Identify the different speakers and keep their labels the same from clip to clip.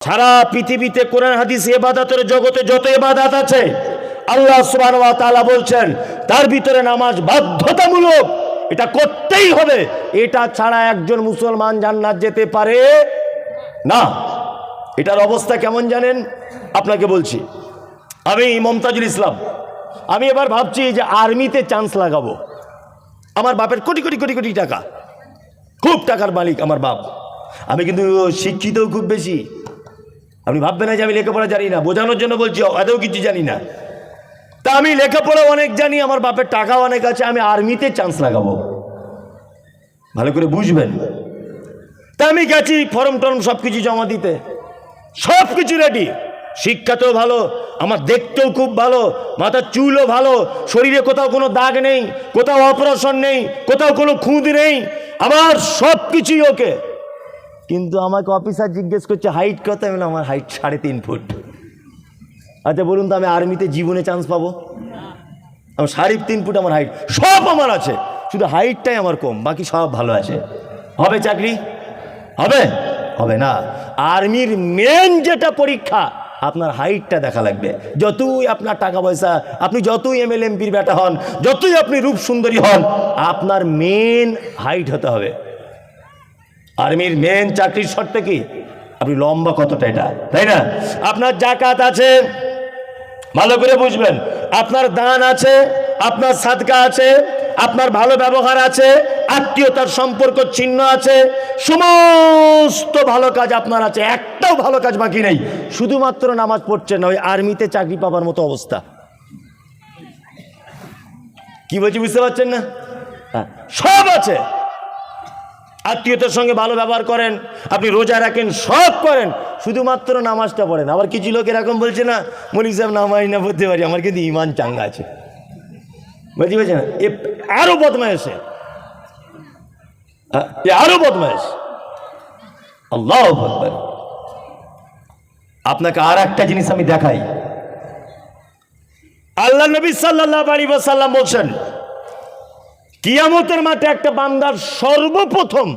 Speaker 1: সারা পৃথিবীতে কোরআন হাদিস ইবাদতের জগতে যত ইবাদত আছে আল্লাহ সুবহানাহু ওয়া তাআলা বলছেন তার ভিতরে নামাজ বাধ্যতামূলক, এটা করতেই হবে। এটা ছাড়া একজন মুসলমান জান্নাত যেতে পারে না। এটার অবস্থা কেমন জানেন? আপনাকে বলছি, আমি মমতাজুল ইসলাম, আমি এবার ভাবছি যে আর্মিতে চান্স লাগাবো। আমার বাপের কোটি কোটি কোটি কোটি টাকা, খুব টাকার মালিক আমার বাপ। আমি কিন্তু শিক্ষিতও খুব বেশি। আপনি ভাববেন না যে আমি লেখাপড়া জানি না, বোঝানোর জন্য বলছি, আদৌ কিছু জানি না। তা আমি লেখাপড়া অনেক জানি, আমার বাপের টাকাও অনেক আছে। আমি আর্মিতে চান্স লাগাবো, ভালো করে বুঝবেন। তা আমি গেছি ফর্ম টর্ম সব কিছু জমা দিতে, সব কিছু রেডি। শিক্ষাতেও ভালো, আমার দেখতেও খুব ভালো, মাথার চুলও ভালো, শরীরে কোথাও কোনো দাগ নেই, কোথাও অপারেশন নেই, কোথাও কোনো খুঁত নেই, আমার সব কিছুই ওকে। কিন্তু আমাকে অফিসার জিজ্ঞেস করছে হাইট কত? আমি বললাম আমার হাইট 3.5 ফুট। আচ্ছা বলুন তো, আমি আর্মিতে জীবনে চান্স পাবো? আমার 3.5 ফুট আমার হাইট, সব আমার আছে, শুধু হাইটটাই আমার কম, বাকি সব ভালো আছে। হবে চাকরি? হবে? হবে না। আর্মির মেন যেটা পরীক্ষা, আপনার হাইটটা দেখা লাগবে। যতই আপনার টাকা পয়সা, আপনি যতই এমএলএ এমপির বেটা হন, যতই আপনি রূপ সুন্দরী হন, আপনার মেন হাইট হতে হবে। আর্মির মেন চাকরির শর্ত কি? আপনি লম্বা কতটা, এটা, তাই না? আপনার জাকাত আছে, ভালো করে বুঝবেন, আপনার দান আছে, আপনার সাদকা আছে, আপনার ভালো ব্যবহার আছে, আত্মীয়তার সম্পর্ক ছিন্ন আছে, সমস্ত ভালো কাজ আপনার আছে, একটাও ভালো কাজ বাকি নেই। শুধুমাত্র নামাজ পড়ছেন না, ওই আর্মিতে চাকরি পাবার মতো অবস্থা। কি বলছি বুঝতে পারছেন না? সব আছে, আত্মীয়তার সঙ্গে ভালো ব্যবহার করেন, আপনি রোজা রাখেন, সব করেন, শুধুমাত্র নামাজটা পড়েন। আবার কিছু লোক এরকম বলছে না, মলিক সাহেব নামাজ না পড়তে পারি, আমার কিন্তু ইমান চাঙ্গা আছে। বুঝতে পারছেন না? এ আরো বদমাইশ, আরো বদমাইশ। আল্লাহু আকবার। আপনাকে আর একটা জিনিস আমি দেখাই। আল্লাহ নবী সাল্লাল্লাহু আলাইহি ওয়াসাল্লাম বলছেন, কিয়ামতের মাঠে একটা বান্দার সর্বপ্রথম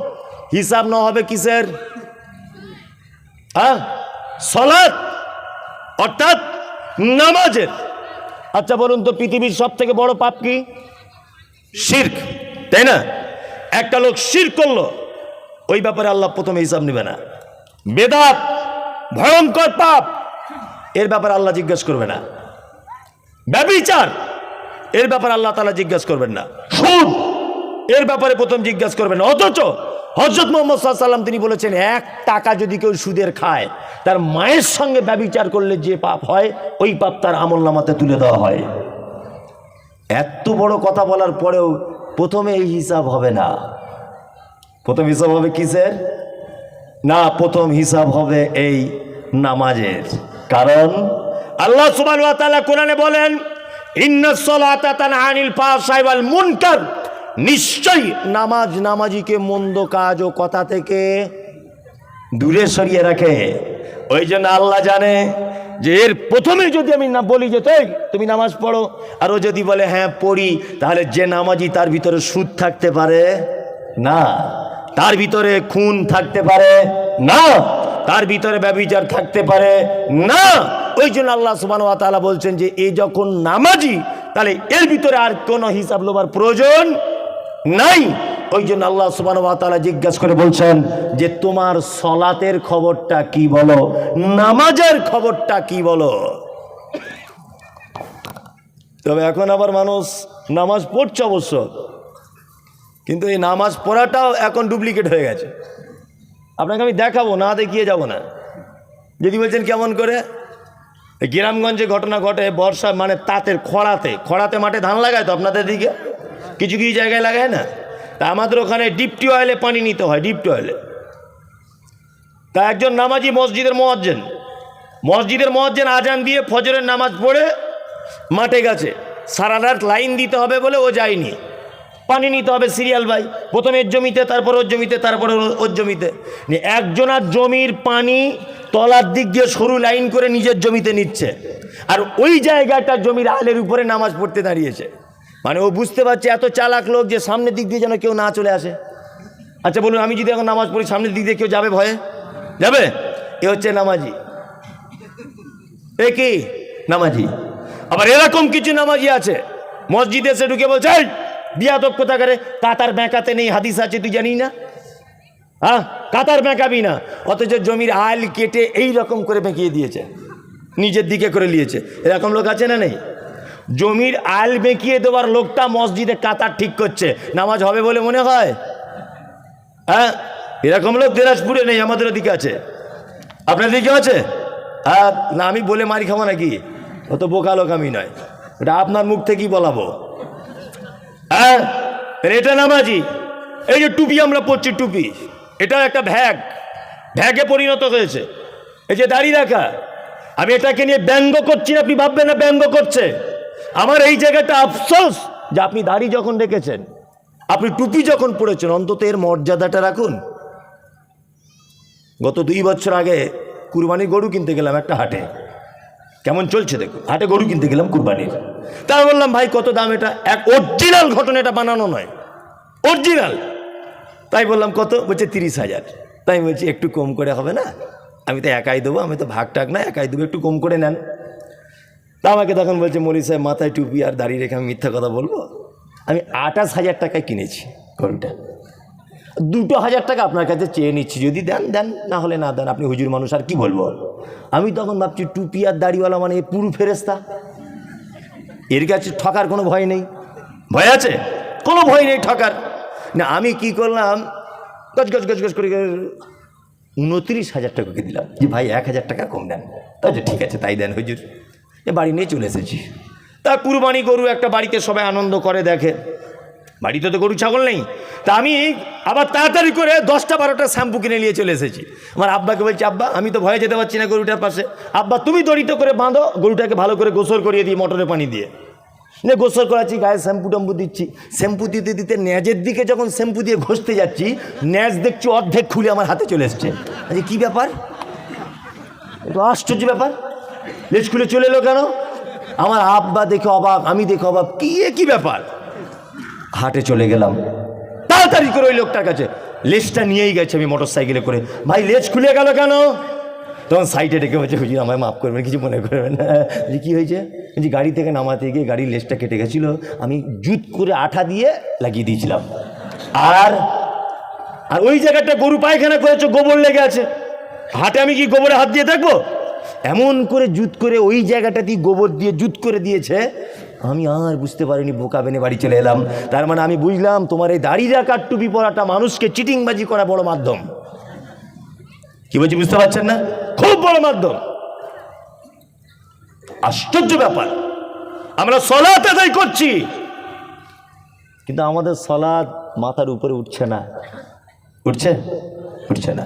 Speaker 1: হিসাব না হবে কিসের? সালাত, অর্থাৎ নামাজের। আচ্ছা বলুন তো, পৃথিবীর সব থেকে বড় পাপ কি? শিরক, তাই না? একটা লোক শিরক করলো, ওই ব্যাপারে আল্লাহ প্রথমে হিসাব নেবে না। বেদাত ভয়ঙ্কর পাপ, এর ব্যাপারে আল্লাহ জিজ্ঞাসা করবে না। ব্যভিচার, এর ব্যাপারে আল্লাহ তাআলা জিজ্ঞাসা করবেন না। সুদ, এর ব্যাপারে প্রথম জিজ্ঞাসা করবেন না। অথচ হযরত মুহাম্মদ সাল্লাল্লাহু আলাইহি ওয়াসাল্লাম তিনি বলেছেন, 1 টাকা যদি কেউ সুদের খায়, তার মায়ের সঙ্গে ব্যভিচার করলে যে পাপ হয়, ওই পাপ তার আমলনামাতে তুলে দেওয়া হয়। এত বড় কথা বলার পরেও প্রথমে এই হিসাব হবে না। প্রথম হিসাব হবে কিসের? না, প্রথম হিসাব হবে এই নামাজের। কারণ আল্লাহ সুবহানাহু ওয়া তাআলা কোরআনে বলেন, ইন্নাস সালাতা তানহা আনিল ফাহশাই ওয়াল মুনকার, নিশ্চয়ই নামাজ নামাজিকে মন্দ কাজ ও কথা থেকে দূরে সরিয়ে রাখে। ওই জন্য আল্লাহ জানে যে এর প্রথমে যদি আমি না বলি যে তুমি নামাজ পড়ো, আর ও যদি বলে হ্যাঁ পড়ি, তাহলে যে নামাজি তার ভিতরে সুদ থাকতে পারে না, তার ভিতরে খুন থাকতে পারে না, তার ভিতরে ব্যভিচার থাকতে পারে না। ওই জন্য আল্লাহ সুবহানাহু ওয়া তাআলা বলছেন যে এই যখন নামাজি, তাহলে এর ভিতরে আর কোনো হিসাব লোবার প্রয়োজন নাই। ওই জন্য আল্লাহ সুবহানাহু ওয়া তাআলা জিজ্ঞাসা করে বলছেন যে তোমার সলাতের খবরটা কি বলো, নামাজের খবরটা কি বলো। তবে এখন আবার মানুষ নামাজ পড়ছে অবশ্য, কিন্তু এই নামাজ পড়াটাও এখন ডুপ্লিকেট হয়ে গেছে। আপনাকে আমি দেখাবো, না দেখিয়ে যাব না। যদি বলছেন কেমন করে, গ্রামগঞ্জে ঘটনা ঘটে, বর্ষা মানে তাঁতের খরাতে মাঠে ধান লাগায় তো আপনাদের দিকে, কিছু কিছু জায়গায় লাগায় না? তা আমাদের ওখানে ডিপ টিউবওয়েলে পানি নিতে হয়, ডিপ টিউবওয়েলে। তা একজন নামাজি মসজিদের মুয়াজ্জিন আজান দিয়ে ফজরের নামাজ পড়ে মাঠে গেছে। সারা রাত লাইন দিতে হবে বলে ও যায়নি, পানি নিতে হবে সিরিয়াল বাই, প্রথমে এর জমিতে, তারপর ওর জমিতে, তারপর ওর জমিতে। একজনার জমির পানি তলার দিক দিয়ে সরু লাইন করে নিজের জমিতে নিচ্ছে, আর ওই জায়গাটা জমির আলের উপরে নামাজ পড়তে দাঁড়িয়েছে। মানে ও বুঝতে পারছে, এত চালাক লোক, যে সামনের দিক দিয়ে যেন কেউ না চলে আসে। আচ্ছা বলুন, আমি যদি এখন নামাজ পড়ি, সামনের দিক দিয়ে কেউ যাবে ভয়ে? যাবে? এ হচ্ছে নামাজি, এ কি নামাজি। আবার এরকম কিছু নামাজি আছে মসজিদে এসে ঢুকে বলছে বিয়াদব কোথাকারে, কাতার বেঁকাতে নেই হাদিস আছে তুই জানি না? হ্যাঁ, কাতার বেঁকাবি না। অথচ জমির আল কেটে এই রকম করে বেঁকিয়ে দিয়েছে, নিজের দিকে করে নিয়েছে। এরকম লোক আছে না নেই? জমির আল বেঁকিয়ে দেওয়ার লোকটা মসজিদে কাতার ঠিক করছে, নামাজ হবে বলে মনে হয়? হ্যাঁ, এরকম লোক দিনাজপুরে নেই, আমাদের ওদিকে আছে। আপনার দিকে আছে? হ্যাঁ, না আমি বলে মারি খাবো নাকি? অত বোকা লোক আমি নয়, ওটা আপনার মুখ থেকেই বলাবো। হ্যাঁ, এটা নামাজি। এই যে টুপি আমরা পরছি, টুপি এটা একটা ভ্যাগে পরিণত হয়েছে। এই যে দাড়ি রাখা, আমি এটাকে নিয়ে ব্যঙ্গ করছি, আপনি ভাববেন না ব্যঙ্গ করছে। আমার এই জায়গাটা আফসোস যে আপনি দাড়ি যখন রেখেছেন, আপনি টুপি যখন পরেছেন, অন্তত এর মর্যাদাটা রাখুন। গত 2 বছর আগে কুরবানির গরু কিনতে গেলাম একটা হাটে, কেমন চলছে দেখুন, হাটে গরু কিনতে গেলাম কুরবানির। তা বললাম ভাই কত দাম এটা? এক অরিজিনাল ঘটনা, এটা বানানো নয়, অরিজিনাল। তাই বললাম কত? বলছে 30,000। তাই বলছি একটু কম করে হবে না? আমি তো একাই দেবো, আমি তো ভাগ টাক না, একাই দেবো, একটু কম করে নেন। তা আমাকে তখন বলছে মৌলী সাহেব মাথায় টুপি আর দাঁড়িয়ে রেখে আমি মিথ্যা কথা বলবো? আমি 28,000 টাকায় কিনেছি গরুটা, 2,000 টাকা আপনার কাছে চেয়ে নিচ্ছি, যদি দেন দেন, না হলে না দেন, আপনি হুজুর মানুষ আর কি বলবো। আমি তখন ভাবছি টুপি আর দাড়িওয়ালা মানে পুরো ফেরেস্তা, এর কাছে ঠকার কোনো ভয় নেই। ভয় আছে? কোনো ভয় নেই ঠকার। না আমি কি করলাম, গজ গজ গজ গজ করে 29,000 টাকাকে দিলাম, যে ভাই 1,000 টাকা কম দেন। তা ঠিক আছে তাই দেন হুজুর। এ বাড়ি নিয়ে চলে এসেছি। তা কুরবানি গরু একটা বাড়িতে সবাই আনন্দ করে দেখে, বাড়িতে তো গরু ছাগল নেই। তা আমি আবার তাড়াতাড়ি করে 10টা-12টা শ্যাম্পু কিনে নিয়ে চলে এসেছি। আমার আব্বাকে বলছি, আব্বা আমি তো ভয়ে যেতে পারছি না গরুটার পাশে, আব্বা তুমি দড়িত করে বাঁধো, গরুটাকে ভালো করে গোসল করিয়ে দিই মোটরের পানি দিয়ে। নিয়ে গোসল করাচ্ছি, গায়ে শ্যাম্পু ট্যাম্পু দিচ্ছি। শ্যাম্পু দিতে দিতে ন্যাজের দিকে যখন শ্যাম্পু দিয়ে ঘষতে যাচ্ছি, ন্যাজ দেখছি অর্ধেক খুলে আমার হাতে চলে এসছে। আচ্ছা কী ব্যাপার, একটু আশ্চর্য ব্যাপার, লেজ খুলে চলে এলো কেন? আমার আব্বা দেখে অবাক, আমি দেখে অবাক, কি ব্যাপার। হাটে চলে গেলাম তাড়াতাড়ি করে ওই লোকটার কাছে, লেজটা নিয়েই গেছে আমি মোটর সাইকেলে করে। ভাই লেজ খুলে গেল কেন? তখন সাইডে ডেকে বলছে হুজুর আমায় মাফ করবেন, কিছু মনে করবেন না। যে কী হয়েছে? যে গাড়ি থেকে নামাতে গিয়ে গাড়ির লেজটা কেটে গেছিলো, আমি জুত করে আঠা দিয়ে লাগিয়ে দিয়েছিলাম। আর ওই জায়গাটা গরু পায়খানা করেছে, গোবর লেগে আছে। হাটে আমি কি গোবরে হাত দিয়ে দেখবো? এমন করে জুত করে ওই জায়গাটাতেই গোবর দিয়ে জুত করে দিয়েছে। আমি আর বুঝতে পারিনি, বোকা বেনে বাড়ি চলে এলাম। তার মানে আমি বুঝলাম তোমার এই দাড়ি রাখার টুপি পরাটা মানুষকে চিটিংবাজি করা বড় মাধ্যম। কি বলছি বুঝতে পারছেন না? খুব বড় মাধ্যম। আশ্চর্য ব্যাপার, আমরা সলাত আদায় করছি কিন্তু আমাদের সলাত মাথার উপরে উঠছে না। উঠছে না।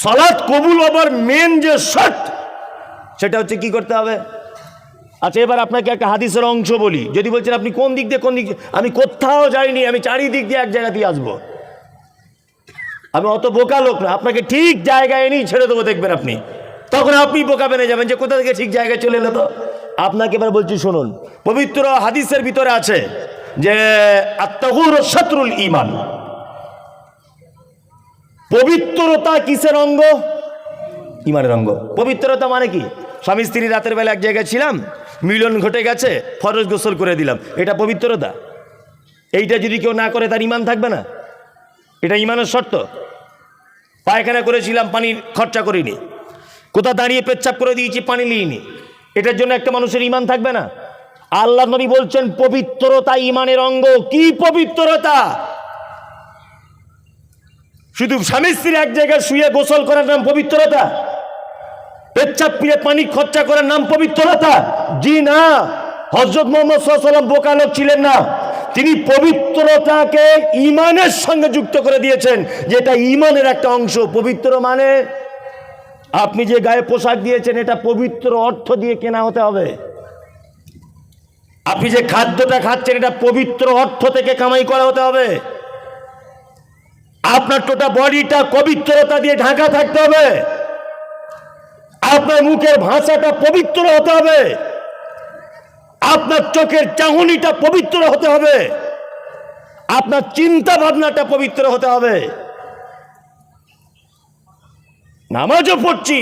Speaker 1: সলাত কবুল হবার মেন যে শর্ত, সেটা হচ্ছে কি করতে হবে। আচ্ছা এবার আপনাকে একটা হাদিসের অংশ বলি। যদি বলছেন আপনি কোন দিক দিয়ে, আমি কোথাও যাইনি, আমি চারিদিক দিয়ে এক জায়গা দিয়ে আসবো। আমি অত বোকা লোক না, আপনাকে ঠিক জায়গায় এনেই ছেড়ে দেবো, দেখবেন আপনি, তখন আপনি বোকা বেনে যাবেন যে কোথা থেকে ঠিক জায়গায় চলে এলো। তো আপনাকে এবার বলছি শুনুন, পবিত্র হাদিসের ভিতরে আছে যে আত-তাহুর শাতরুল ঈমান, পবিত্রতা কিসের অঙ্গ? ঈমানের অঙ্গ। পবিত্রতা মানে কি? স্বামী স্ত্রী রাতের বেলা এক জায়গায় ছিলাম, মিলন ঘটে গেছে, ফরজ গোসল করে দিলাম, এটা পবিত্রতা? এইটা যদি কেউ না করে তার ঈমান থাকবে না? এটা ঈমানের শর্ত। পায়খানা করেছিলাম, পানির খরচা করিনি, কোথাও দাঁড়িয়ে পেচ্ছাপ করে দিয়েছি, পানি নিইনি, এটার জন্য একটা মানুষের ঈমান থাকবে না? আল্লাহ নবী বলছেন পবিত্রতা ঈমানের অঙ্গ। কি পবিত্রতা? শুধু স্বামী স্ত্রী এক জায়গায় শুয়ে গোসল করার নাম পবিত্রতা? পেচ্ছাপ পিড়ে পানি খরচা করার নাম পবিত্রতা? জি না। হযরত মুহাম্মদ সাল্লাল্লাহু আলাইহি ওয়াসাল্লাম বোকা লোক ছিলেন না, তিনি পবিত্রতাকে ঈমানের সঙ্গে যুক্ত করে দিয়েছেন, যে এটা ঈমানের একটা অংশ। পবিত্র মানে আপনি যে গায়ে পোশাক দিয়েছেন, এটা পবিত্র অর্থ দিয়ে কেনা হতে হবে। আপনি যে খাদ্যটা খাচ্ছেন, এটা পবিত্র অর্থ থেকে কামাই করা হতে হবে। আপনার টোটা বডিটা পবিত্রতা দিয়ে ঢাকা থাকতে হবে। আপনার মুখের ভাষাটা পবিত্র হতে হবে। আপনার চোখের চাহনিটা পবিত্র হতে হবে। আপনার চিন্তা ভাবনাটা পবিত্র হতে হবে। নামাজও পড়ছি,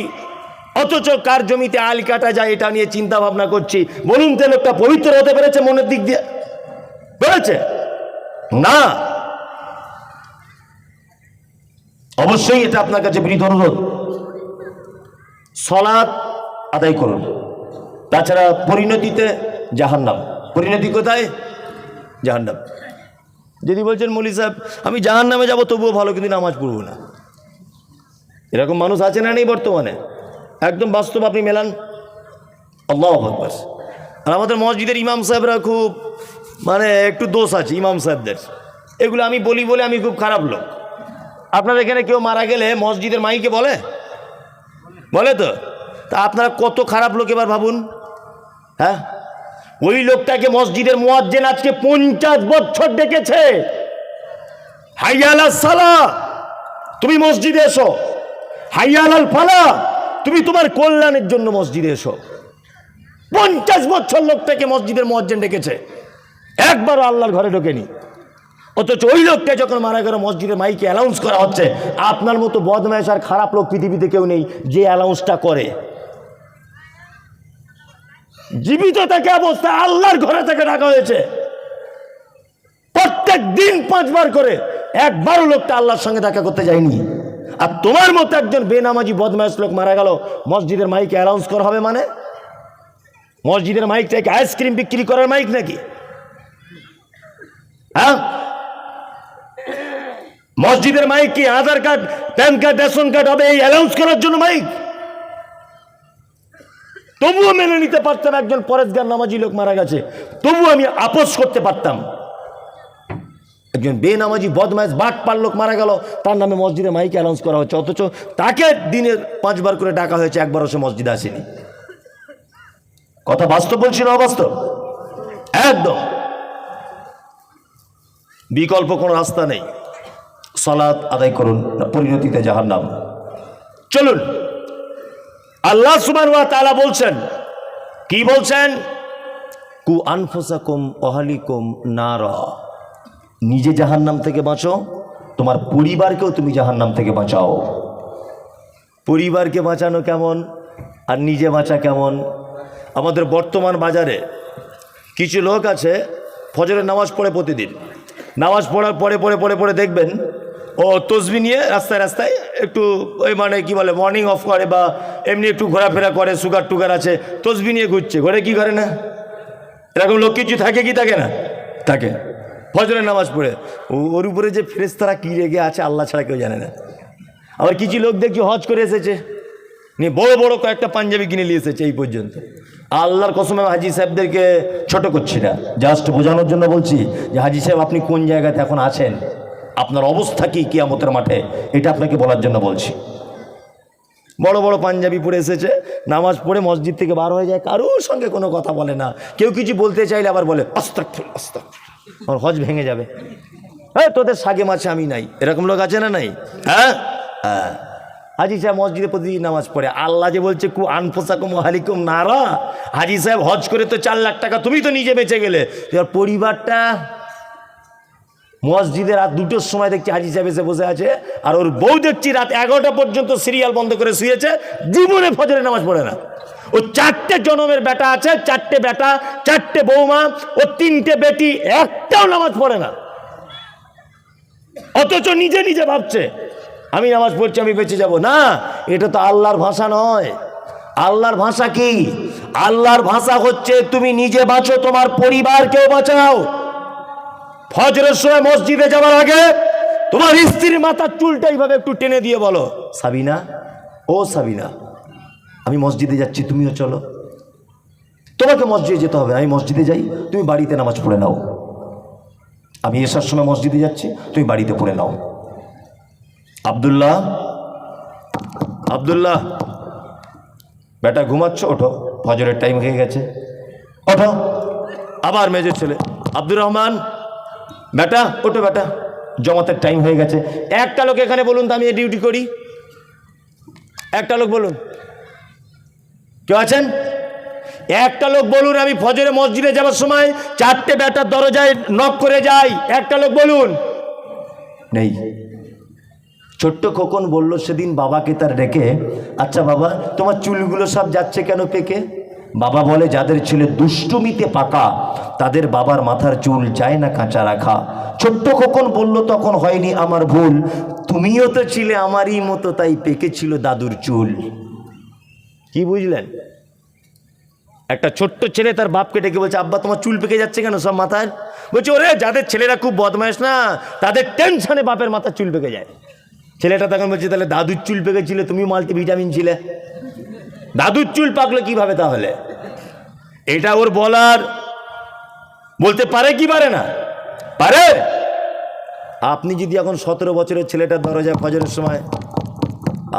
Speaker 1: অথচ কার জমিতে আল কাটা যায় এটা নিয়ে চিন্তা ভাবনা করছি। বলুন তো লোকটা পবিত্র হতে পেরেছে মনের দিক দিয়ে? পেরেছে না। অবশ্যই এটা আপনার কাছে বিনীত অনুরোধ, সালাত আদায় করুন। তাছাড়া পরিণতিতে জাহান্নাম। পরিণতি কোথায়? জাহান্নাম। যদি বলছেন মৌলী সাহেব আমি জাহান্নামে যাব তবুও ভালো, কিন্তু নামাজ পড়বো না, এরকম মানুষ আছে না নেই বর্তমানে? একদম বাস্তব আপনি মেলান। আল্লাহু আকবার। আর আমাদের মসজিদের ইমাম সাহেবরা খুব একটু দোষ আছে ইমাম সাহেবদের, এগুলো আমি বলি বলে আমি খুব খারাপ লোক। আপনার এখানে কেউ মারা গেলে মসজিদের মাইকে বলে তো? তা আপনারা কত খারাপ লোক এবার ভাবুন। হ্যাঁ, ওই লোকটাকে মসজিদের মুয়াজ্জিন আজকে 50 বছর ডেকেছে, হাইয়া আলাস সালাহ, তুমি মসজিদে এসো, হাইয়া আলাল ফালাহ, তুমি তোমার কল্যাণের জন্য মসজিদে এসো। 50 বছর লোকটাকে মসজিদের মুয়াজ্জিন ডেকেছে, একবারও আল্লাহর ঘরে ঢোকেনি। অথচ ওই লোকটা যখন মারা গেল মসজিদের মাইকে অ্যানাউন্স করা হচ্ছে। আপনার মতো বদমাইশ আর খারাপ লোক পৃথিবীতে কেউ নেই যে অ্যানাউন্সটা করে। জীবিত থাকা অবস্থায় আল্লাহর ঘরে থেকে ডাকা হয়েছে, প্রত্যেক দিন 5 বার করে, একবারও লোকটা আল্লাহর সঙ্গে দেখা করতে যায়নি। আর তোমার মতো একজন বেনামাজি বদমাইশ লোক মারা গেল, মসজিদের মাইকে অ্যানাউন্স করা হবে মানে? মসজিদের মাইকটাকে আইসক্রিম বিক্রি করার মাইক নাকি? হ্যাঁ, মসজিদের মাইক কি Aadhaar card, PAN card, ration card হবে এই অ্যানাউন্স করার জন্য মাইক? তবুও মেনে নিতে পারতাম একজন পরেশগার নামাজি লোক মারা গেছে, তবুও আমি আপোষ করতে পারতাম। একজন বেনামাজি বদমাইশ বাটপার লোক মারা গেল, তার নামে মসজিদে মাইকে অ্যানাউন্স করা হচ্ছে, অথচ তাকে দিনে 5 বার করে ডাকা হয়েছে, একবারও সে মসজিদে আসেনি। কথা বাস্তব বলছি না অবাস্তব? একদম বিকল্প কোনো রাস্তা নেই। সালাত আদায় করুন, পরিণতিতে জাহান্নাম। চলুন, আল্লাহ সুবহানাহু ওয়া তাআলা বলছেন, কি বলছেন? কু আনফুসাকুম ওয়াহলিকুম নারা, নিজে জাহান্নাম থেকে বাঁচো, তোমার পরিবারকেও তুমি জাহান্নাম থেকে বাঁচাও। পরিবারকে বাঁচানো কেমন আর নিজে বাঁচা কেমন? আমাদের বর্তমান বাজারে কিছু লোক আছে ফজরের নামাজ পড়ে, প্রতিদিন নামাজ পড়ার পরে দেখবেন ও তসবি নিয়ে রাস্তায় রাস্তায় একটু ওই কি বলে মর্নিং অফ করে, বা এমনি একটু ঘোরাফেরা করে, সুগার টুগার আছে, তসবি নিয়ে ঘুরছে। ঘরে কি করে না? এরকম লোক কিছু থাকে কি থাকে না? থাকে। ফজরের নামাজ পড়ে ওর উপরে যে ফেরেশতারা কি রেগে আছে আল্লাহ ছাড়া কেউ জানে না। আবার কিছু লোক দেখছি হজ করে এসেছে, নিয়ে বড় বড় কয়েকটা পাঞ্জাবি কিনে নিয়ে এসেছে। এই পর্যন্ত আল্লাহর কসম আমি হাজি সাহেবদেরকে ছোট করছি না, জাস্ট বোঝানোর জন্য বলছি যে হাজি সাহেব আপনি কোন জায়গাতে এখন আছেন, আপনার অবস্থা কি কিয়ামতের মাঠে, এটা আপনাকে বলার জন্য বলছি। বড় বড় পাঞ্জাবি পরে এসেছে, নামাজ পড়ে মসজিদ থেকে বার হয়ে যায়, কারোর সঙ্গে কোনো কথা বলে না। কেউ কিছু বলতে চাইলে আবার বলে আস্তাগফিরুল্লাহ আস্তাগফিরুল্লাহ, আমার হজ ভেঙে যাবে। হ্যাঁ, তোদের সাগে মাছে আমি নাই, এরকম লোক আছে না নাই? হ্যাঁ হ্যাঁ, হাজি সাহেব মসজিদে প্রতিদিন নামাজ পড়ে। আল্লাহ যে বলছে কু আনফুসাকুম ওয়াহলিকুম নারা, হাজি সাহেব হজ করে তো 4 লাখ টাকা, তুমি তো নিজে বেঁচে গেলে, তোমার পরিবারটা। মসজিদে রাত 2টোর সময় দেখছি হাজি সাহেব এসে বসে আছে, আর ওর বউ দেখছি রাত 11টা পর্যন্ত সিরিয়াল বন্ধ করে শুয়েছে, জীবনে ফজরের নামাজ পড়ে না। ও 4টে জনমের বেটা আছে, 4টে বেটা, 4টে বৌমা, ও 3টে বেটি, একটাও নামাজ পড়ে না। অথচ নিজে নিজে ভাবছে আমি নামাজ পড়ছি, আমি বেঁচে যাব। না, এটা তো আল্লাহর ভাষা নয়। আল্লাহর ভাষা কি? আল্লাহর ভাষা হচ্ছে তুমি নিজে বাঁচো, তোমার পরিবারকেও বাঁচাও। ফজরের সময় মসজিদে যাওয়ার আগে তোমার স্ত্রীর মাথার চুলটা এইভাবে একটু টেনে দিয়ে বলো, সাবিনা, ও সাবিনা, আমি মসজিদে যাচ্ছি, তুমিও চলো। তোমাকে মসজিদে যেতে হবে, আমি মসজিদে যাই, তুমি বাড়িতে নামাজ পড়ে নাও। আমি এসার সময় মসজিদে যাচ্ছি, তুমি বাড়িতে পড়ে নাও। আব্দুল্লাহ, আব্দুল্লাহ, বেটা ঘুমাচ্ছ, ওঠো, ফজরের টাইম হয়ে গেছে, ওঠো। আবার মেজর ছেলে, আব্দুর রহমান, বেটা ওঠো, বেটা জমাতের টাইম হয়ে গেছে। একটা লোক এখানে বলুন তো আমি এই ডিউটি করি, একটা লোক বলুন, কেউ আছেন? একটা লোক বলুন আমি ফজরে মসজিদে যাওয়ার সময় 4টে বেটার দরজায় নক করে যাই, একটা লোক বলুন। নেই। ছোট্ট খোকন বলল সেদিন বাবাকে তার ডেকে, আচ্ছা বাবা, তোমার চুলগুলো সব যাচ্ছে কেন পেকে? বাবা বলে, যাদের ছেলে দুষ্টুমিতে পাকা তাদের বাবার মাথার চুল যায় না কাঁচা রাখা। ছোট্ট খোকন বলল, তখন হয়নি আমার ভুল, তুমিও তো ছিলে আমারই মতো, তাই পেকেছিল দাদুর চুল। কি বুঝলেন? একটা ছোট্ট ছেলে তার বাপকে ডেকে বলছে, আব্বা তোমার চুল পেকে যাচ্ছে কেন সব মাথার? বলছে, ওরে যাদের ছেলেরা খুব বদমাইশ না, তাদের টেনশনে বাপের মাথার চুল পেকে যায়। ছেলেটা তখন বলছে, তাহলে দাদুর চুল পেকেছিল, তুমি মাল্টিভিটামিন ছিলে, দাদুর চুল পাকলো কিভাবে তাহলে? এটা ওর বলার, বলতে পারে কি পারে না? পারে। আপনি যদি এখন 17 বছরের ছেলেটার দরজায় ফজরের সময়,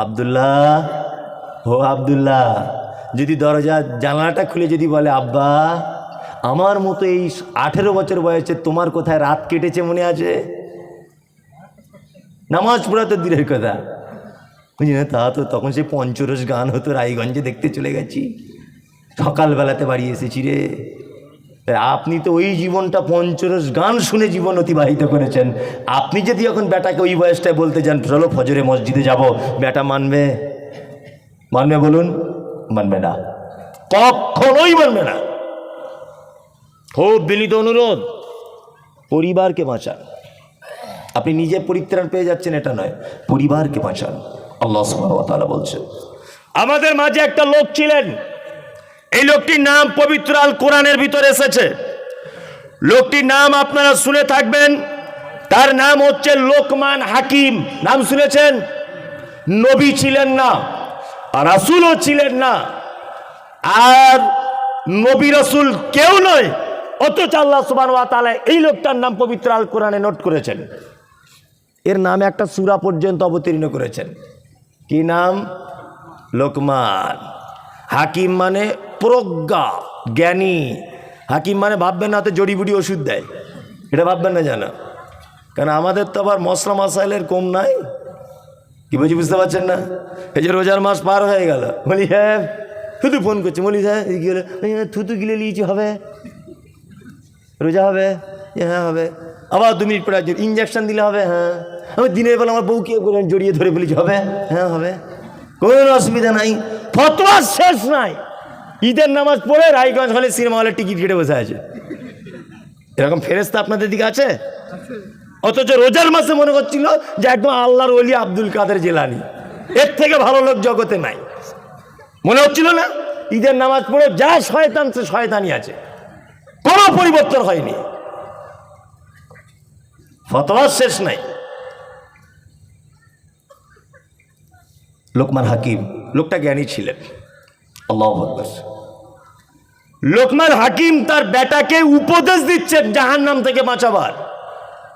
Speaker 1: আব্দুল্লাহ, ও আব্দুল্লাহ, যদি দরজা জানালাটা খুলে যদি বলে, আব্বা আমার মতো এই 18 বছর বয়সে তোমার কোথায় রাত কেটেছে মনে আছে? নামাজ পড়া তো দূরের কথা, বুঝলি না? তা তো তখন সে পঞ্চরস গান হতো, রায়গঞ্জে দেখতে চলে গেছি, সকালবেলাতে বাড়ি এসেছি রে। আপনি তো ওই জীবনটা পঞ্চরস গান শুনে জীবন অতিবাহিত করেছেন। আপনি যদি এখন বেটাকে ওই বয়সটায় বলতে যান, চলো ফজরে মসজিদে যাব, বেটা মানবে? মানবে বলুন? মানবে না, কখনোই মানবে না। খুব বিনীত অনুরোধ, পরিবারকে বাঁচান। আপনি নিজে পরিত্রাণ পেয়ে যাচ্ছেন এটা নয়, পরিবারকে বাঁচান। আল্লাহ সুবহানাহু ওয়া তাআলা বলছেন, আমাদের মাঝে একটা লোক ছিলেন, এই লোকটির নাম পবিত্র আল কোরআনের ভিতরে এসেছে। লোকটির নাম আপনারা শুনে থাকবেন, তার নাম হচ্ছে লোকমান হাকিম। নাম শুনেছেন? নবী ছিলেন না, আর রাসূলও ছিলেন না, আর নবী রাসূল কেউ নয়, অথচ আল্লাহ সুবহানাহু ওয়া তাআলা এই লোকটার নাম পবিত্র আল কোরআনে নোট করেছেন। এর নামে একটা সূরা পর্যন্ত অবতীর্ণ করেছেন। কি নাম? লোকমান। হাকিম মানে প্রজ্ঞা, জ্ঞানী। হাকিম মানে ভাববেন না তো জড়িবুটি ওষুধ দেয়, এটা ভাববেন না জানা, কারণ আমাদের তো আবার মশলা মশাইলের কম নাই। কি বলছি বুঝতে পারছেন না? এই যে রোজার মাস পার হয়ে গেল, বলি হ্যাঁ, শুধু ফোন করছে, বলি হ্যাঁ গেলে থুতু গিলে নিয়েছি, হবে রোজা হবে? হ্যাঁ হবে। আবার 2 মিনিট পরে ইঞ্জেকশন দিলে হবে? হ্যাঁ। আমি দিনের বেলা আমার বউকে জড়িয়ে ধরে বলেছি, হবে? হ্যাঁ হবে, কোনো অসুবিধা নাই। ফতোয়া শেষ নাই। ঈদের নামাজ পড়ে রায়গঞ্জ হলে সিনেমা হলে টিকিট কেটে বসে আছে। এরকম ফেরেশতা আপনাদের দিকে আছে? অথচ রোজার মাসে মনে করছিল যে একদম আল্লাহর ওলি আব্দুল কাদের জিলানী, এর থেকে ভালো লোক জগতে নাই। মনে হচ্ছিল না? ঈদের নামাজ পড়ে যা শয়তান সে শয়তানি আছে, কোনো পরিবর্তন হয়নি, ফতোয়া শেষ নাই। লোকমান হাকিম, লোকটা জ্ঞানী ছিলেন। আল্লাহু আকবার। লোকমান হাকিম তার বেটাকে উপদেশ দিচ্ছেন জাহান্নাম থেকে বাঁচাবার।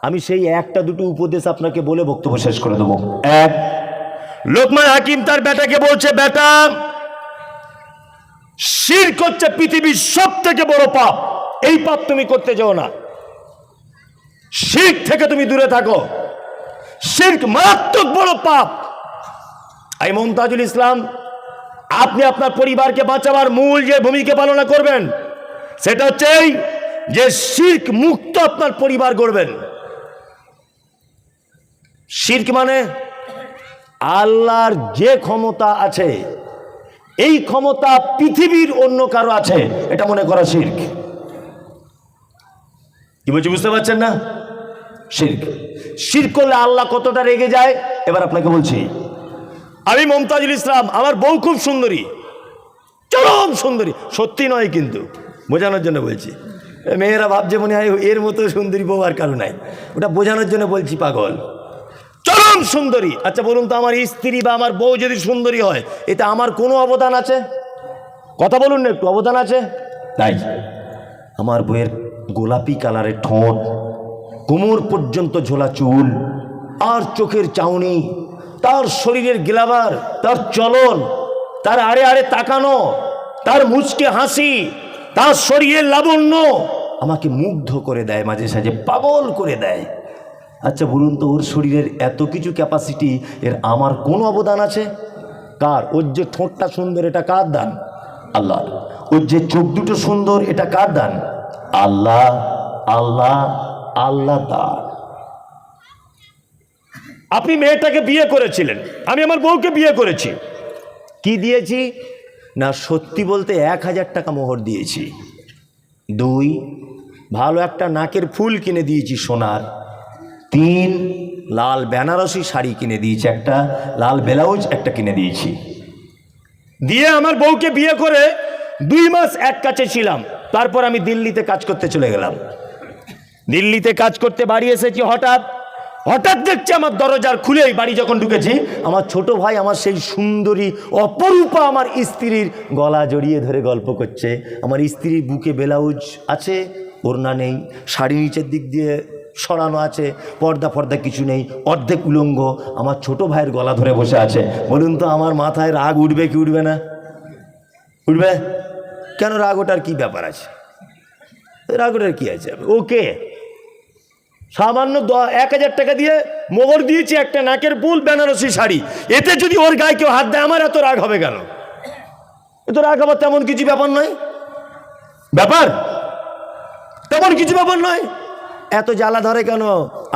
Speaker 1: আমি সেই একটা দুটো উপদেশ আপনাকে বলে বক্তব্য শেষ করে দেবো। এক, লোকমান হাকিম তার বেটাকে বলছে, বেটা, শিরক হচ্ছে পৃথিবীর সব থেকে বড় পাপ, এই পাপ তুমি করতে যাও না, শিরক থেকে তুমি দূরে থাকো, শিরক মারাত্মক বড় পাপ। এই মুমতাজুল ইসলাম, আপনি আপনার পরিবারকে বাঁচাবার মূল যে ভূমিকা পালন করবেন সেটা হচ্ছে এই যে শিরক মুক্ত আপনার পরিবার গড়বেন। শিরক মানে আল্লাহর যে ক্ষমতা আছে, এই ক্ষমতা পৃথিবীর অন্য কারো আছে, এটা মনে করা শিরক। কি বলছি বুঝতে পারছেন না? শিরক। শিরক করলে আল্লাহ কতটা রেগে যায় এবার আপনাকে বলছি। আমি মুমতাজুল ইসলাম, আমার বউ খুব সুন্দরী, চরম সুন্দরী, সত্যি নয় কিন্তু বোঝানোর জন্য বলছি। মেয়েরা ভাবছে মনে হয় এর মতো সুন্দরী বউ আর কারো নাই, ওটা বোঝানোর জন্য বলছি, পাগল। চরম সুন্দরী। আচ্ছা বলুন তো, আমার স্ত্রী বা আমার বউ যদি সুন্দরী হয়, এতে আমার কোনো অবদান আছে? কথা বলুন না, একটু অবদান আছে? তাই আমার বউয়ের গোলাপি কালারের ঠোঁট, কোমর পর্যন্ত ঝোলা চুল, আর চোখের চাউনি, তার শরীরের গ্লাবার, তার চলন, তার আড়ে আড়ে তাকানো, তার মুচকে হাসি, তার শরীরের লাবণ্য আমাকে মুগ্ধ করে দেয়, মাঝে সাঝে পাগল করে দেয়। আচ্ছা বলুন তো, ওর শরীরের এত কিছু ক্যাপাসিটি, এর আমার কোনো অবদান আছে? কার? ওর যে ঠোঁটটা সুন্দর, এটা কার দান? আল্লাহ। ওর যে চোখ দুটো সুন্দর, এটা কার দান? আল্লাহ। আল্লাহ আল্লাহ দান। আপনি মেয়েটাকে বিয়ে করেছিলেন, আমি আমার বউকে বিয়ে করেছি, কি দিয়েছি না সত্যি বলতে 1000 টাকা মোহর দিয়েছি। 2, ভালো একটা নাকের ফুল কিনে দিয়েছি সোনার। 3, লাল বেনারসি শাড়ি কিনে দিয়েছি, একটা লাল ব্লাউজ একটা কিনে দিয়েছি। দিয়ে আমার বউকে বিয়ে করে 2 মাস এক কাছে ছিলাম। তারপর আমি দিল্লিতে কাজ করতে চলে গেলাম। দিল্লিতে কাজ করতে বাড়ি এসেছি, হঠাৎ দেখছি আমার দরজার খুলে বাড়ি যখন ঢুকেছি, আমার ছোট ভাই আমার সেই সুন্দরী অপরূপা আমার স্ত্রীর গলা জড়িয়ে ধরে গল্প করছে। আমার স্ত্রীর বুকে ব্লাউজ আছে, ওড়না নেই, শাড়ি নিচের দিক দিয়ে সরানো আছে, পর্দা ফর্দা কিছু নেই, অর্ধেক উলঙ্গ, আমার ছোট ভাইয়ের গলা ধরে বসে আছে। বলুন তো আমার মাথায় রাগ উঠবে কি উঠবে না? উঠবে কেন? রাগ ওটার কি ব্যাপার আছে? রাগ ওটার কি আছে? ওকে সামান্য 1000 টাকা দিয়ে মোহর দিয়েছি, একটা নাকের ফুল বেনারসি শাড়ি, এতে যদি ওর গায়ে কেউ হাত দেয় আমার এত রাগ হবে কেন? এত রাগ আবার তেমন কিছু ব্যাপার নয়, তেমন কিছু ব্যাপার নয়। এত জ্বালা ধরে কেন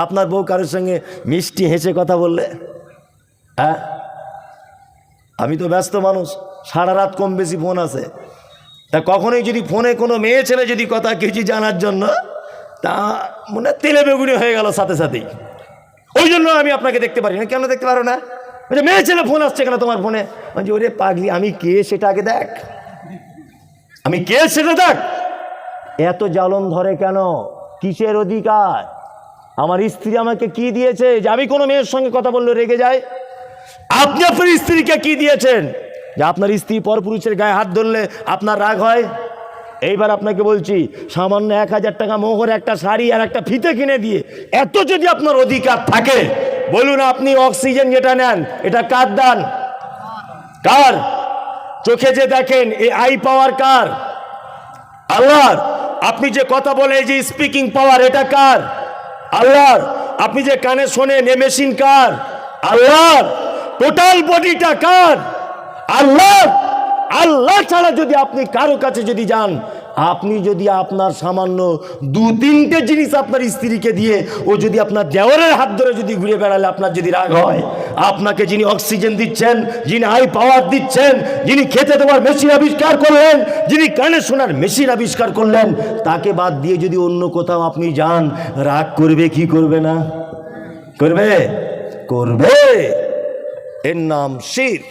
Speaker 1: আপনার বউ কারোর সঙ্গে মিষ্টি হেসে কথা বললে? হ্যাঁ, আমি তো ব্যস্ত মানুষ, সারা রাত কম বেশি ফোন আসে। তা কখনোই যদি ফোনে কোনো মেয়ে ছেলে যদি কথা কিছু জানার জন্য, তা মনে তেলে বেগুনি হয়ে গেল সাথে সাথেই। ওই জন্য আমি আপনাকে দেখতে পারি না। কেন দেখতে পারো না? মেয়ে ছেলে ফোন আসছে কেন তোমার ফোনে? বলছি ওরে পাগলি, আমি কে সেটা আগে দেখ, আমি কে সেটা দেখ। এত জ্বালন ধরে কেন? কিসের অধিকার? আমার স্ত্রী আমাকে কি দিয়েছে যে আমি কোনো মেয়ের সঙ্গে কথা বললে রেগে যায়? আপনি আপনার স্ত্রীকে কি দিয়েছেন যে আপনার স্ত্রী পরপুরুষের গায়ে হাত ধরলে আপনার রাগ হয়? এইবার আপনাকে বলছি, সামান্য 1000 টাকা মোহর, একটা শাড়ি আর একটা ফিতে কিনে দিয়ে এত যদি আপনার অধিকার থাকে, বলুন আপনি অক্সিজেন যেটা নেন এটা কার দান? কার? চোখে যে দেখেন এই আই পাওয়ার কার? আল্লাহর। আপনি যে কথা বলে এই যে স্পিকিং পাওয়ার এটা কার? আল্লাহর। আপনি যে কানে শোনেন এ মেশিন কার? আল্লাহর। টোটাল বডিটা কার? আল্লাহর। আল্লাহ ছাড়া যদি আপনি কারো কাছে যদি যান, আপনি যদি আপনার সামান্য 2-3টে জিনিস আপনার স্ত্রীকে দিয়ে ও যদি আপনার দেওয়ারের হাত ধরে যদি ঘুরে বেড়ালে আপনার যদি রাগ হয়, আপনাকে যিনি অক্সিজেন দিচ্ছেন, যিনি হাই পাওয়ার দিচ্ছেন, যিনি খেতে দেওয়ার মেশিন আবিষ্কার করলেন, যিনি কানে শোনার মেশিন আবিষ্কার করলেন, তাকে বাদ দিয়ে যদি অন্য কোথাও আপনি যান, রাগ করবে কি করবে না? করবে, করবে। এর নাম শিরক।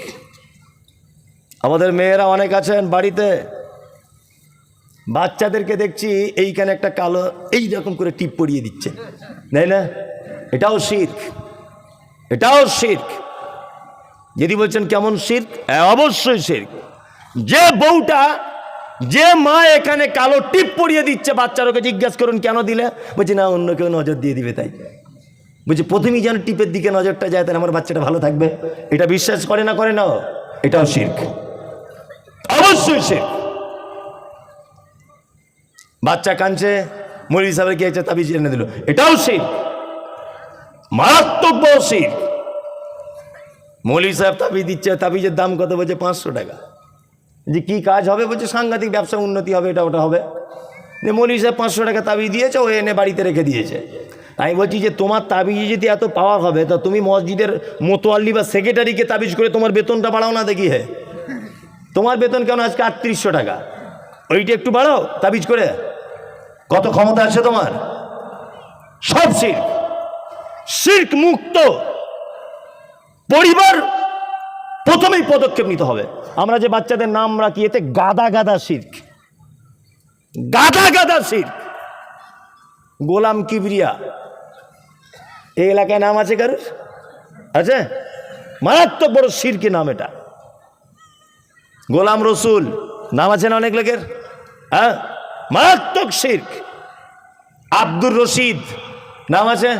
Speaker 1: আমাদের মেয়েরা অনেক আছেন বাড়িতে, বাচ্চাদেরকে দেখছি এইখানে একটা কালো এইরকম করে টিপ পরিয়ে দিচ্ছে, তাই না? এটাও শিরক, এটাও শিরক। যদি বলছেন কেমন শিরক? অবশ্যই শিরক। যে বউটা, যে মা এখানে কালো টিপ পরিয়ে দিচ্ছে বাচ্চার, ওকে জিজ্ঞাসা করুন কেন দিলে? বলছি না, অন্য কেউ নজর দিয়ে দিবে তাই। বলছি প্রথমেই যেন টিপের দিকে নজরটা যায়, তাহলে আমার বাচ্চাটা ভালো থাকবে। এটা বিশ্বাস করে না? করে না? এটাও শিরক, অবশ্যই শিরক। বাচ্চা কাঁদছে, মৌলভী সাহেবের কি একটা তাবিজ এনে দিল, এটাও শিরক, মারাত্মক বড় শিরক। মৌলভী সাহেব তাবিজ দিচ্ছে, তাবিজের দাম কত? বলছে 500 টাকা। যে কি কাজ হবে? বলছে সাংঘাতিক ব্যবসা উন্নতি হবে, এটা ওটা হবে। যে মৌলভী সাহেব 500 টাকা তাবিজ দিয়েছে, ও এনে বাড়িতে রেখে দিয়েছে। আমি বলছি যে তোমার তাবিজে যদি এত পাওয়ার হবে, তা তুমি মসজিদের মোতোয়াল্লি বা সেক্রেটারিকে তাবিজ করে তোমার বেতনটা বাড়াও না দেখি। হে, তোমার বেতন কেন আজকে 3800 টাকা? ওইটা একটু বাড়াও তাবিজ করে। কত ক্ষমতা আছে তোমার? সব শিরক। শিরক মুক্ত পরিবার প্রথমেই পদক্ষেপ নিতে হবে। আমরা যে বাচ্চাদের নাম রাখি, এতে গাদা গাদা শিরক, গাদা গাদা শিরক। গোলাম কিবরিয়া এই এলাকায় নাম আছে কারুর? আছে? মারাত্মক বড় শিরকের নাম এটা। গোলাম রসুল নাম আছে না অনেক লোকের? হ্যাঁ, মারাত্মক শিরক। আব্দুর রশিদ নাম আছে?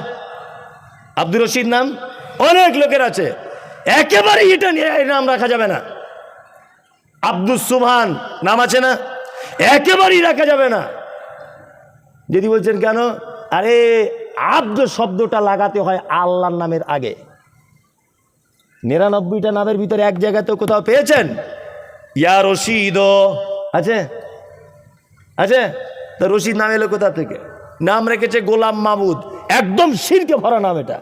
Speaker 1: আব্দুর রশিদ নাম অনেক লোকের আছে, একেবারে এটা নিয়ে নাম রাখা যাবে না। আব্দুল সুবহান নাম আছে না? একেবারেই রাখা যাবে না। যদি বলছেন কেন? আরে আব্দ শব্দটা লাগাতে হয় আল্লাহর নামের আগে। 99টা নামের ভিতরে এক জায়গাতেও কোথাও পেয়েছেন ইয়া রশিদ আছে? আছে? তো রশিদ নাম এলো কোথা থেকে? নাম রেখেছে গোলাম মাহমুদ, একদম শিরকে ভরা নাম এটা।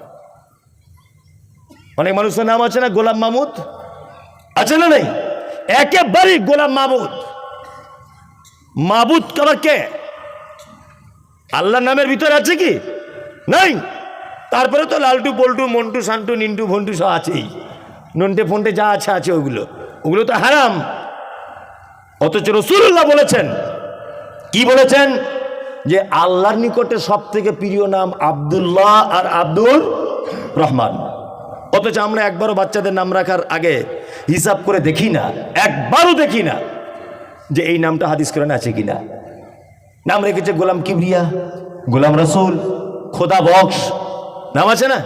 Speaker 1: অনেক মানুষের নাম আছে না, গোলাম মাহমুদ আছে না নেই? একেবারেই গোলাম মাহমুদ। মাহবুদ কাবার কে? আল্লাহর নামের ভিতরে আছে কি? নাই। তারপরে তো লালটু পল্টু মন্টু শান্টু নিন্টু ভন্টু সব আছেই, নন্টে ফন্টে যা আছে আছে, ওগুলো তো হারাম। অথচ রাসূলুল্লাহ বলেছেন, কি বলেছেন? যে আল্লাহর নিকটে সব থেকে প্রিয় নাম আব্দুল্লাহ আর আব্দুর রহমান। অথচ আমরা একবারও বাচ্চাদের নাম রাখার আগে হিসাব করে দেখি না, একবারও দেখি না যে এই নামটা হাদিস কোরআনে আছে কিনা। নাম রেখেছে গোলাম কিবরিয়া, গোলাম রসুল, খোদা বক্স, নাম আছে না?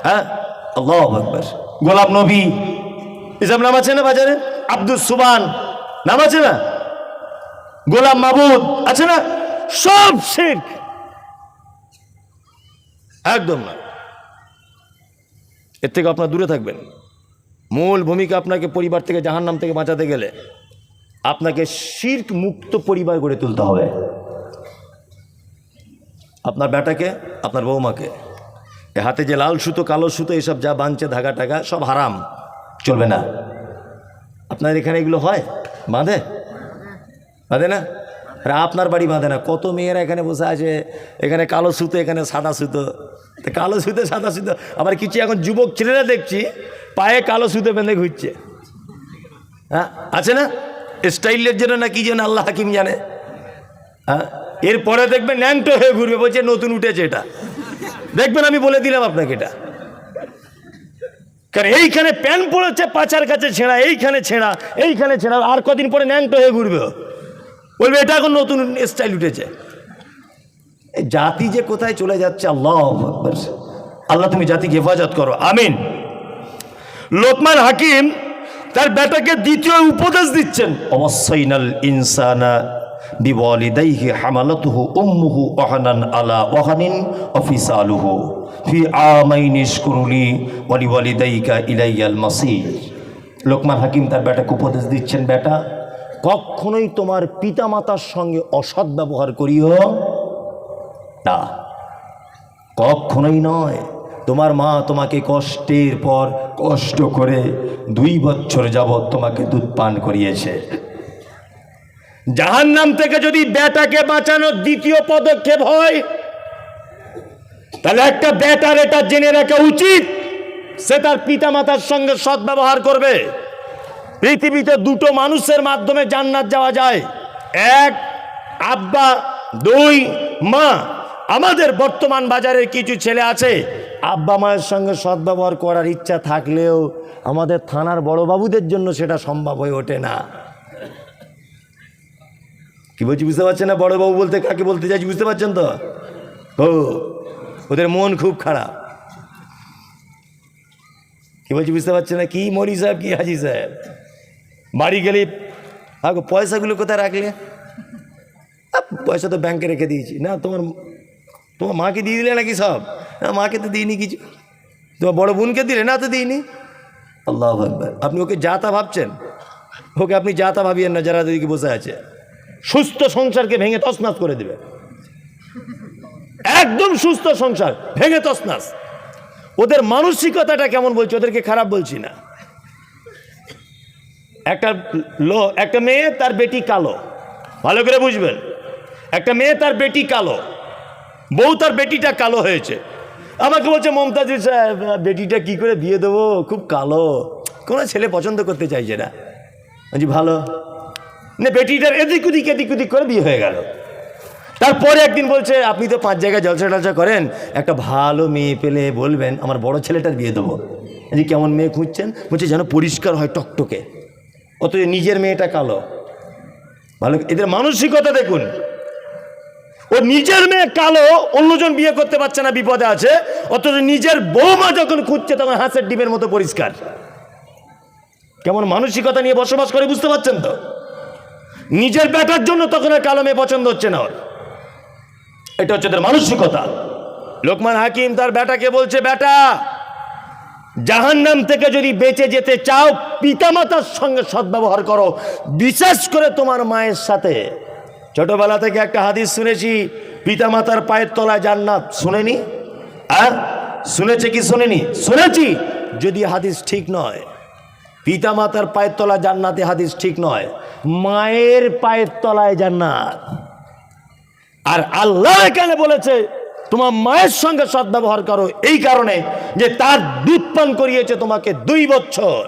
Speaker 1: হ্যাঁ, আল্লাহু আকবার। গোলাম নবী, এসব নাম আছে না বাজারে? আব্দুল সুবান নাম আছে না? গোলাম মাহবুদ আছে না? সব শিরক, একদম না। এর থেকে আপনার দূরে থাকবেন। মূল ভূমিকা আপনাকে পরিবার থেকে, জাহান্নাম থেকে বাঁচাতে গেলে আপনাকে শিরক মুক্ত পরিবার গড়ে তুলতে হবে। আপনার বেটাকে, আপনার বৌমাকে, এ হাতে যে লাল সুতো কালো সুতো এসব যা বাঁধছে, ধাগা টাগা সব হারাম, চলবে না। আপনার এখানে এগুলো হয়? বাঁধে? বাঁধে না? আর আপনার বাড়ি বাঁধে না? কত মেয়েরা এখানে বসে আছে, এখানে কালো সুতো, এখানে সাদা সুতো, কালো সুতো সাদা সুতো। আবার কিছু এখন যুবক ছেলেরা দেখছি পায়ে কালো সুতো বেঁধে ঘুরছে। হ্যাঁ, আছে না? স্টাইলের জন্য না কি জন্য আল্লাহ হাকিম জানে। হ্যাঁ, এরপরে দেখবেন ন্যাংটো হয়ে ঘুরবে, বলছে নতুন উঠেছে এটা। দেখবেন, আমি বলে দিলাম আপনাকে এটা। কারণ এইখানে প্যান পড়েছে পাচার কাছে ছেঁড়া, এইখানে ছেঁড়া, এইখানে ছেঁড়া, আর কদিন পরে ন্যাংটো হয়ে ঘুরবে, বলবে এটা এখন নতুন স্টাইল উঠেছে। জাতি যে কোথায় চলে যাচ্ছে, আল্লাহু আকবার। আল্লাহ তুমি জাতিকে হেফাজত করো, আমিন। লোকমান হাকিম তার বেটাকে দ্বিতীয় উপদেশ দিচ্ছেন, অবশ্যইনাল ইনসানা বিওয়ালিদাইহি হামালাতুহু উম্মুহু ওয়াহানান আলা ওয়াহানিন ওয়া ফিসালুহু ফি আমাইনি ইশকুরলি ওয়া লিওয়ালিদাইকা ইলাইয়াল মাসির। লোকমান হাকিম তার বেটাকে উপদেশ দিচ্ছেন, বেটা কখনোই তোমার পিতামাতার সঙ্গে অসৎ ব্যবহার করিও না, কখনোই নয়। তোমার মা তোমাকে কষ্টের পর কষ্ট করে 2 বছর যাবৎ তোমাকে দুধ পান করিয়েছে। জাহান্নাম থেকে যদি বেটাকে বাঁচানোর দ্বিতীয় পদক্ষেপ হয়, তাহলে একটা বেটার এটা জেনে রাখা উচিত, সে তার পিতামাতার সঙ্গে সৎ ব্যবহার করবে। পৃথিবীতে 2টো মানুষের মাধ্যমে জান্নাত যাওয়া যায়, 1 আব্বা, 2 মা। আমাদের বর্তমান বাজারের কিছু ছেলে আছে, আব্বা মায়ের সঙ্গে সদ্ব্যবহার করার ইচ্ছা থাকলেও আমাদের থানার বড়বাবুদের জন্য সেটা সম্ভব হয়ে ওঠে না। কি বলছি বুঝতে পারছেন না? বড়বাবু বলতে কাকে বলতে চাইছি বুঝতে পারছেন তো? ও, ওদের মন খুব খারাপ। কি বলছি বুঝতে পারছেন না? কি মৌলী সাহেব, কি হাজি সাহেব, বাড়ি গেলে পয়সাগুলো কোথায় রাখলে? পয়সা তো ব্যাংকে রেখে দিয়েছি। না, তোমার মাকে দিয়ে দিলে নাকি সব? না, মাকে তো দিইনি কিছু। তোমার বড় বোনকে দিলে? না, তো দিইনি। আল্লাহু আকবার। আপনি ওকে যা তা ভাবছেন? ওকে আপনি যা তা ভাবিয়েন না, যারা দিকে বসে আছে। সুস্থ সংসারকে ভেঙে তছনছ করে দেবে, একদম সুস্থ সংসার ভেঙে তছনছ। ওদের মানসিকতাটা কেমন বলছি, ওদেরকে খারাপ বলছি না। একটা মেয়ে, তার বেটি কালো, ভালো করে বুঝবেন। একটা মেয়ে, তার বেটি কালো, বউ তার বেটিটা কালো হয়েছে। আমাকে বলছে, মমতাজুল সাহেব বেটিটা কি করে বিয়ে দেবো, খুব কালো, কোনো ছেলে পছন্দ করতে চাইছে না। বলছি ভালো না, বেটিটার এদিক ওদিক করে বিয়ে হয়ে গেল। তারপরে একদিন বলছে, আপনি তো 5 জায়গায় জলসা টলসা করেন, একটা ভালো মেয়ে পেলে বলবেন, আমার বড় ছেলেটার বিয়ে দেবো। কেমন মেয়ে খুঁজছেন? বলছে যেন পরিষ্কার হয়, টকটকে, অথচ নিজের মেয়েটা কালো। ভালো, এদের মানসিকতা দেখুন। ও নিজের মেয়ে কালো, অন্যজন বিয়ে করতে পারছে না, বিপদে আছে, অথচ নিজের বৌমা যখন খুঁজছে তখন হাঁসের ডিমের মতো পরিষ্কার। কেমন মানসিকতা নিয়ে বসবাস করে বুঝতে পারছেন তো? নিজের বেটার জন্য তখন আর কালো মেয়ে পছন্দ হচ্ছে না ওর। এটা হচ্ছে তার মানসিকতা। লোকমান হাকিম তার বেটাকে বলছে, বেটা জাহান্নাম থেকে যদি বেঁচে যেতে চাও, পিতামাতার সঙ্গে সদ্ব্যবহার করো, বিশেষ করে তোমার মায়ের সাথে। ছোটবেলা থেকে একটা হাদিস শুনেছি, পিতামাতার পায়ের তলায় জান্নাত। শুনেনি? শুনেছে কি শুনেনি? শুনেছি। যদি হাদিস ঠিক নয়, পিতা মাতার পায়ের তলা জান্নাতে হাদিস ঠিক নয়, মায়ের পায়ের তলায় জান্নাত। আর আল্লাহ এখানে বলেছে তোমার মায়ের সঙ্গে সদ্ব্যবহার করো, এই কারণে যে তার দুধ পান করিয়েছে তোমাকে 2 বছর।